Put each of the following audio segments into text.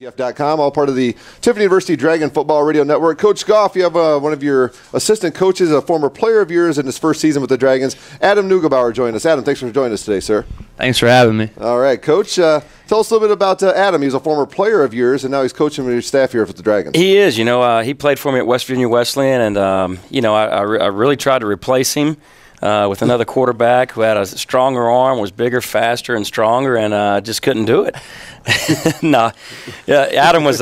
TF.com, all part of the Tiffin University Dragon Football Radio Network. Coach Goff, you have one of your assistant coaches, a former player of yours in his first season with the Dragons, Adam Neugebauer, joined us. Adam, thanks for joining us today, sir. Thanks for having me. All right, Coach, tell us a little bit about Adam. He's a former player of yours, and now he's coaching with your staff here with the Dragons. He is. He played for me at West Virginia Wesleyan, and, I really tried to replace him with another quarterback who had a stronger arm, was bigger, faster, and stronger, and just couldn't do it. No, yeah, Adam was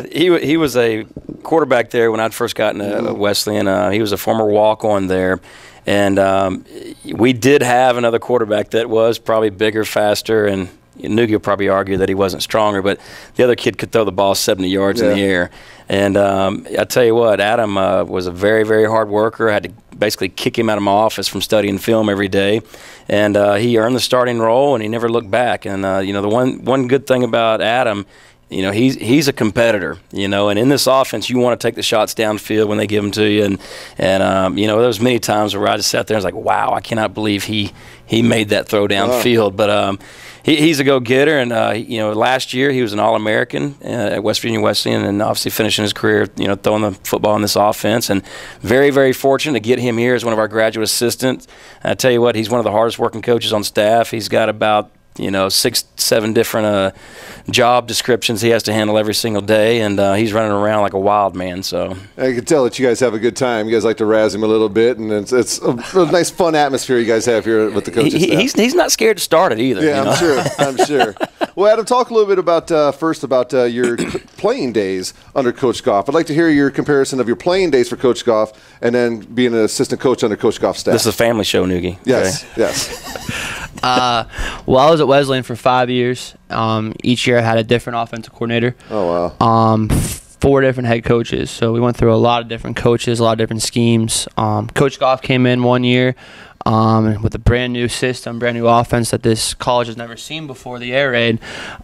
he was a quarterback there when I first got into Wesleyan. He was a former walk-on there, and we did have another quarterback that was probably bigger, faster, and Nugi will probably argue that he wasn't stronger, but the other kid could throw the ball 70 yards in the air. And I tell you what, Adam was a very, very hard worker. I had to basically kick him out of my office from studying film every day. And he earned the starting role, and he never looked back. And, the one good thing about Adam, he's a competitor, and in this offense, you want to take the shots downfield when they give them to you. And there was many times where I just sat there and was like, wow, I cannot believe he made that throw downfield. But he's a go-getter, and last year he was an All-American at West Virginia Wesleyan, and obviously finishing his career, throwing the football in this offense. And very, very fortunate to get him here as one of our graduate assistants. And I tell you what, he's one of the hardest working coaches on staff. He's got about 6, 7 different job descriptions he has to handle every single day, and he's running around like a wild man. So I can tell that you guys have a good time. You guys like to razz him a little bit, and it's a nice, fun atmosphere you guys have here with the coaches. He's not scared to start it either. Yeah, I'm sure. Well, Adam, talk a little bit about your playing days under Coach Goff. I'd like to hear your comparison of your playing days for Coach Goff and then being an assistant coach under Coach Goff's staff. This is a family show, Nugi. Yes, okay? Yes. Well, I was at Wesleyan for 5 years. Each year I had a different offensive coordinator. Oh, wow. 4 different head coaches. So we went through a lot of different coaches, a lot of different schemes. Coach Goff came in one year with a brand new system, brand new offense that this college has never seen before, the air raid.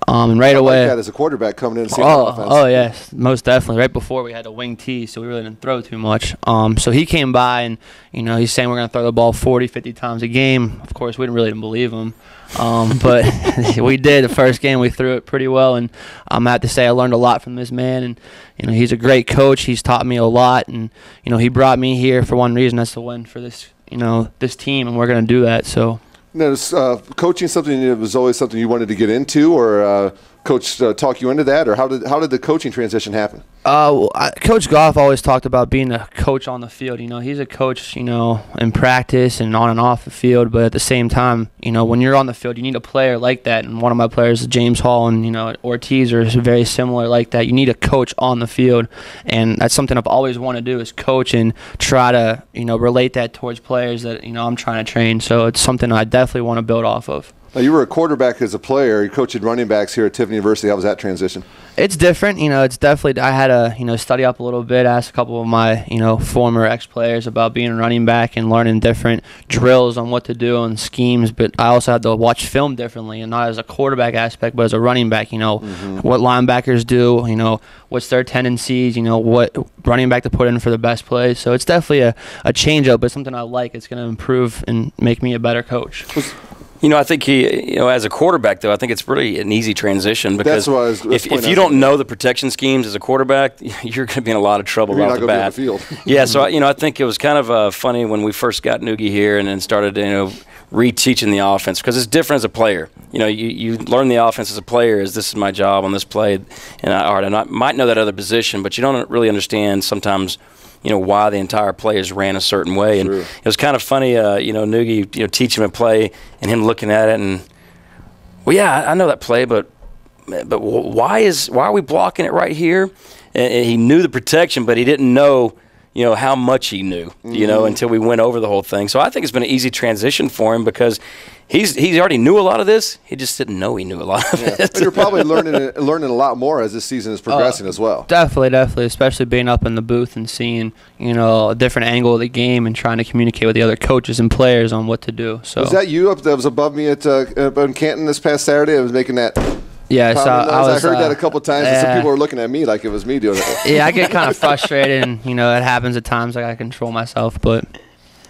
And right away. Like that as a quarterback coming in and seeing the offense. Oh, yes, most definitely. Right before we had a wing tee, so we really didn't throw too much. So he came by, and he's saying we're going to throw the ball 40, 50 times a game. Of course, we didn't believe him. But we did. The first game we threw it pretty well, and I'm have to say I learned a lot from this man. And he's a great coach. He's taught me a lot, and he brought me here for one reason, that's to win for this this team, and we're going to do that. So now, is coaching something that was always something you wanted to get into, or Coach talk you into that, or how did the coaching transition happen? Coach Goff always talked about being a coach on the field. He's a coach, in practice and on and off the field. But at the same time, when you're on the field, you need a player like that. And one of my players, James Hall and Ortiz, are very similar like that. You need a coach on the field, and that's something I've always wanted to do, is coach and try to relate that towards players that I'm trying to train. So it's something I definitely want to build off of. Now, you were a quarterback as a player. You coached running backs here at Tiffin University. How was that transition? It's different. It's definitely, I had to, study up a little bit, ask a couple of my, former ex-players about being a running back and learning different drills on what to do and schemes. But I also had to watch film differently, and not as a quarterback aspect, but as a running back, what linebackers do, what's their tendencies, what running back to put in for the best plays. So it's definitely a change-up, but something I like. It's going to improve and make me a better coach. I think as a quarterback, though, I think it's really an easy transition, because if you don't know the protection schemes as a quarterback, you're going to be in a lot of trouble right off the bat. Yeah, so I think it was kind of funny when we first got Nugi here and then started reteaching the offense, because it's different as a player. You learn the offense as a player, as this is my job on this play, and I might know that other position, but you don't really understand sometimes why the entire play is ran a certain way. And it was kind of funny, Nugi, teaching him a play and him looking at it and, well, yeah, I know that play, but why are we blocking it right here? And he knew the protection, but he didn't know, how much he knew, until we went over the whole thing. So I think it's been an easy transition for him, because he already knew a lot of this. He just didn't know he knew a lot of it. But you're probably learning a lot more as this season is progressing as well. Definitely, especially being up in the booth and seeing, a different angle of the game and trying to communicate with the other coaches and players on what to do. So was that you up that was above me at in Canton this past Saturday? I was making that. Yeah, so I heard that a couple of times, and some people were looking at me like it was me doing it. Yeah, I get kind of frustrated, and it happens at times. I control myself, but.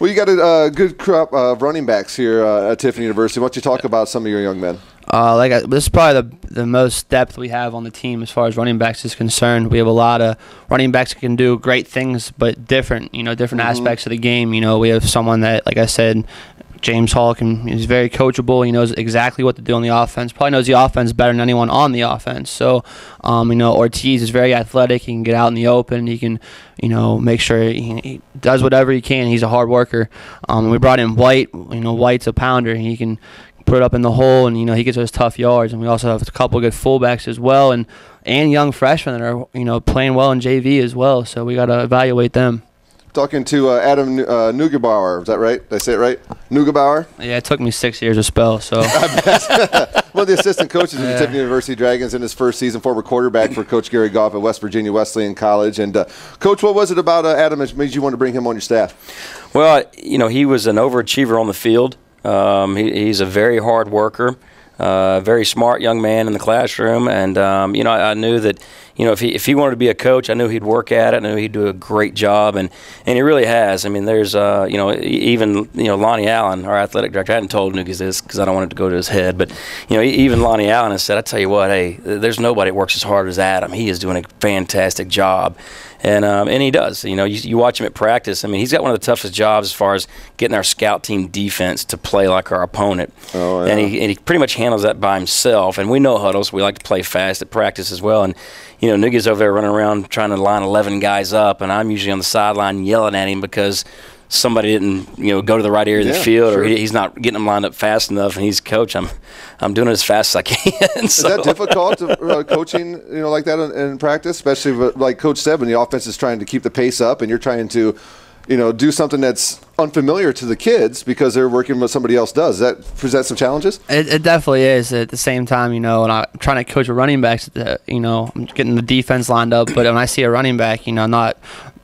Well, you got a good crop of running backs here at Tiffin University. Why don't you talk about some of your young men? This is probably the most depth we have on the team as far as running backs is concerned. We have a lot of running backs that can do great things, but different aspects of the game. We have someone that, like I said, James Hall he's very coachable. He knows exactly what to do on the offense. Probably knows the offense better than anyone on the offense. So, Ortiz is very athletic. He can get out in the open. He can, make sure he does whatever he can. He's a hard worker. We brought in White. White's a pounder. He can put it up in the hole, and he gets those tough yards. And we also have a couple of good fullbacks as well, and young freshmen that are playing well in JV as well. So we got to evaluate them. Talking to Adam Neugebauer, is that right? Did I say it right? Neugebauer? Yeah, it took me 6 years to spell, so. One of the assistant coaches of the Tiffin University Dragons in his first season, former quarterback for Coach Gary Goff at West Virginia Wesleyan College. And, Coach, what was it about Adam that made you want to bring him on your staff? Well, he was an overachiever on the field. He's a very hard worker. Very smart young man in the classroom, and I knew that if he wanted to be a coach, I knew he'd work at it. I knew he'd do a great job, and he really has. I mean, there's even Lonnie Allen, our athletic director. I hadn't told Nuki this because I don't want it to go to his head, but even Lonnie Allen has said, "I tell you what, hey, there's nobody that works as hard as Adam. He is doing a fantastic job." And he does. You watch him at practice. I mean, he's got one of the toughest jobs as far as getting our scout team defense to play like our opponent. Oh, yeah. And he pretty much handles that by himself. And we know huddles. We like to play fast at practice as well. And Nugi's over there running around trying to line 11 guys up, and I'm usually on the sideline yelling at him because somebody didn't go to the right area of the field, or he's not getting them lined up fast enough, and he's coach. I'm doing it as fast as I can. Is that difficult coaching like that in practice, especially like Coach said, when the offense is trying to keep the pace up and you're trying to do something that's unfamiliar to the kids because they're working with somebody else does. Does that present some challenges? It definitely is. At the same time, when I'm trying to coach a running back, I'm getting the defense lined up, but when I see a running back, not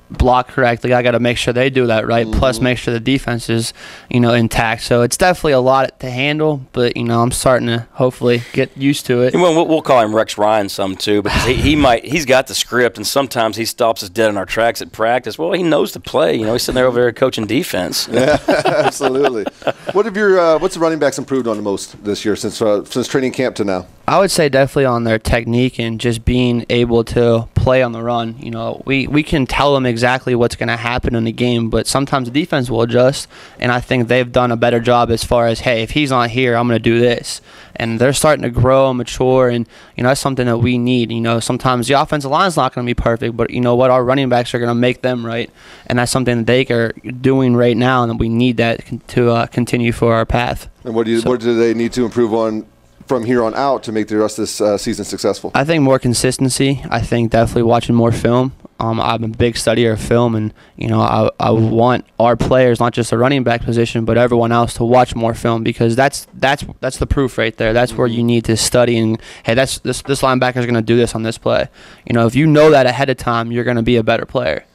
block correctly, I got to make sure they do that right, plus make sure the defense is intact. So it's definitely a lot to handle, but I'm starting to hopefully get used to it. Well, we'll call him Rex Ryan some too, because he's got the script, and sometimes he stops us dead in our tracks at practice. Well, he knows the play. He's sitting there over there coaching defense. Yeah, absolutely. What's the running backs improved on the most this year since training camp to now? I would say definitely on their technique and just being able to play on the run. We can tell them exactly what's going to happen in the game, but sometimes the defense will adjust, and I think they've done a better job as far as, hey, if he's not here, I'm going to do this. And they're starting to grow and mature, and that's something that we need. Sometimes the offensive line's not going to be perfect, but what, our running backs are going to make them right, and that's something that they are doing right now, and we need that to continue for our path. And what do they need to improve on from here on out to make the rest of this season successful? I think more consistency. I think definitely watching more film. I'm a big studier of film, and I want our players, not just the running back position, but everyone else, to watch more film, because that's the proof right there. That's where you need to study, and hey, this linebacker is going to do this on this play. If you know that ahead of time, you're going to be a better player.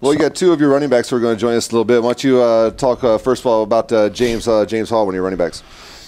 Well, you got two of your running backs who are going to join us a little bit. Why don't you talk first of all about James Hall, one of your running backs?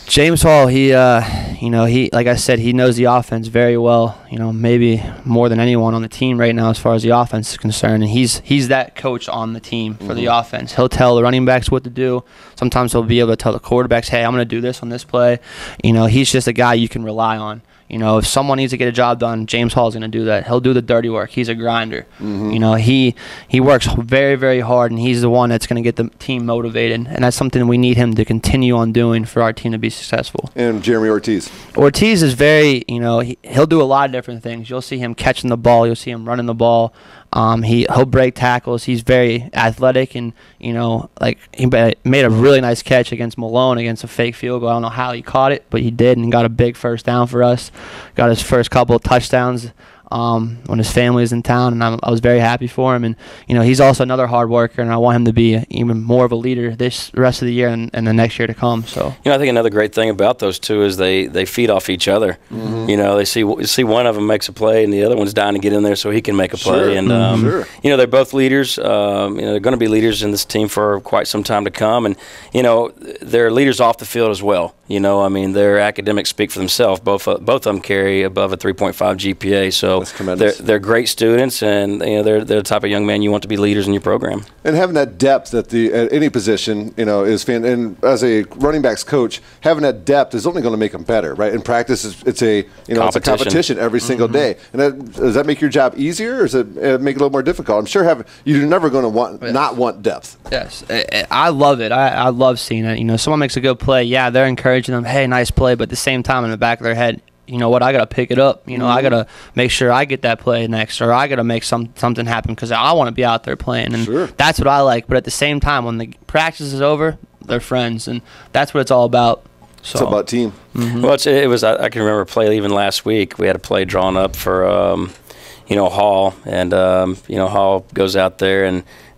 James Hall, he like I said, he knows the offense very well. Maybe more than anyone on the team right now as far as the offense is concerned. And he's that coach on the team for the offense. He'll tell the running backs what to do. Sometimes he'll be able to tell the quarterbacks, hey, I'm going to do this on this play. He's just a guy you can rely on. If someone needs to get a job done, James Hall's going to do that. He'll do the dirty work. He's a grinder. He works very, very hard, and he's the one that's going to get the team motivated. And that's something we need him to continue on doing for our team to be successful. And Jeremy Ortiz. Ortiz is very, he'll do a lot of different things. You'll see him catching the ball. You'll see him running the ball. He'll break tackles. He's very athletic, and he made a really nice catch against Malone against a fake field goal. I don't know how he caught it, but he did, and got a big first down for us. Got his first couple of touchdowns when his family is in town, and I was very happy for him. And he's also another hard worker, and I want him to be even more of a leader this rest of the year and the next year to come. So I think another great thing about those two is they feed off each other. They see one of them makes a play, and the other one's dying to get in there so he can make a play. And they're both leaders. They're going to be leaders in this team for quite some time to come, and they're leaders off the field as well. You know, I mean, their academics speak for themselves. Both of them carry above a 3.5 GPA, so they're great students, and you know, they're the type of young man you want to be leaders in your program. And having that depth at any position, you know, is fan. And as a running backs coach, having that depth is only going to make them better, right? In practice, it's a competition every single day. And does that make your job easier, or does it make it a little more difficult? I'm sure you're never going to not want depth. Yes, I love it. I love seeing it. You know, someone makes a good play, yeah, they're encouraging them, hey, nice play, but at the same time in the back of their head, you know what, I got to pick it up. You know, I got to make sure I get that play next, or I got to make something happen because I want to be out there playing. And that's what I like. But at the same time, when the practice is over, they're friends, and that's what it's all about. So. It's all about team. Well, it was. I can remember a play even last week. We had a play drawn up for, you know, Hall, and you know, Hall goes out there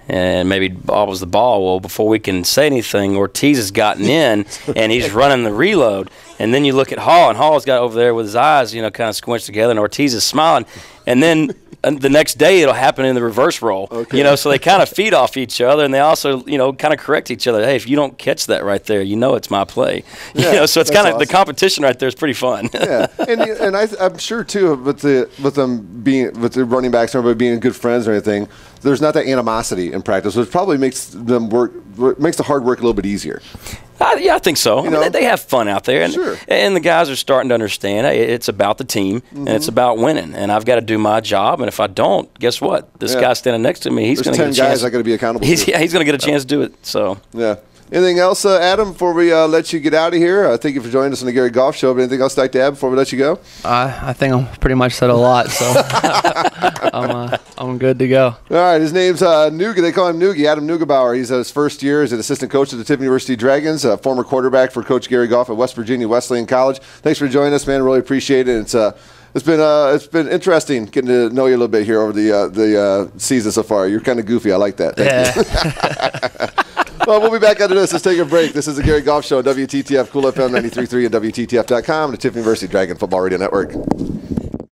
and maybe bobbles the ball. Well, before we can say anything, Ortiz has gotten in, and he's running the reload. And then you look at Hall, and Hall's got over there with his eyes, you know, kind of squinched together, and Ortiz is smiling. And then the next day it'll happen in the reverse roll. You know, so they kind of feed off each other, and they also, you know, kind of correct each other. Hey, if you don't catch that right there, you know it's my play. Yeah, you know, so it's kind of awesome. The competition right there is pretty fun. Yeah, and I'm sure too with the running backs and everybody being good friends or anything, there's not that animosity in practice, which probably makes the hard work a little bit easier. Yeah, I think so. I mean, they have fun out there, Sure. And the guys are starting to understand it's about the team and it's about winning. And I've got to do my job, and if I don't, guess what? This guy standing next to me, he's going to get a chance. 10 guys I got to be accountable to. Yeah, he's going to get a chance to do it. So yeah. Anything else, Adam, before we let you get out of here? Thank you for joining us on the Gary Goff Show. But anything else you'd like to add before we let you go? I think I'm pretty much said a lot, so I'm good to go. All right, his name's Neuge. They call him Neuge, Adam Neugebauer. He's his first year as an assistant coach at the Tiffin University Dragons, former quarterback for Coach Gary Goff at West Virginia Wesleyan College. Thanks for joining us, man. Really appreciate it. It's been interesting getting to know you a little bit here over the season so far. You're kind of goofy. I like that. Thank you. Well, we'll be back after this. Let's take a break. This is the Gary Goff Show on WTTF, Cool FM 93.3 and WTTF.com, and the Tiffin University Dragon Football Radio Network.